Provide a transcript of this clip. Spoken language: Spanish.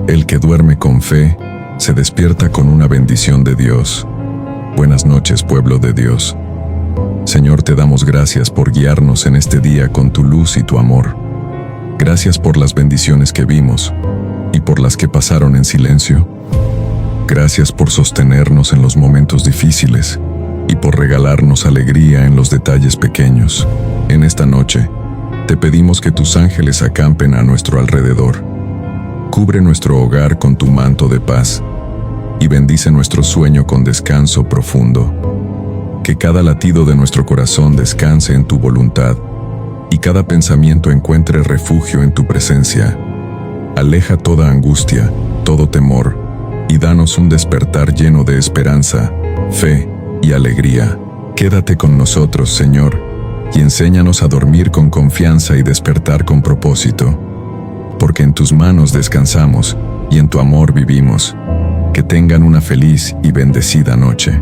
El que duerme con fe, se despierta con una bendición de Dios. Buenas noches, pueblo de Dios. Señor, te damos gracias por guiarnos en este día con tu luz y tu amor. Gracias por las bendiciones que vimos y por las que pasaron en silencio. Gracias por sostenernos en los momentos difíciles y por regalarnos alegría en los detalles pequeños. En esta noche, te pedimos que tus ángeles acampen a nuestro alrededor. Cubre nuestro hogar con tu manto de paz y bendice nuestro sueño con descanso profundo. Que cada latido de nuestro corazón descanse en tu voluntad y cada pensamiento encuentre refugio en tu presencia. Aleja toda angustia, todo temor, y danos un despertar lleno de esperanza, fe y alegría. Quédate con nosotros, Señor, y enséñanos a dormir con confianza y despertar con propósito. Porque en tus manos descansamos y en tu amor vivimos. Que tengan una feliz y bendecida noche.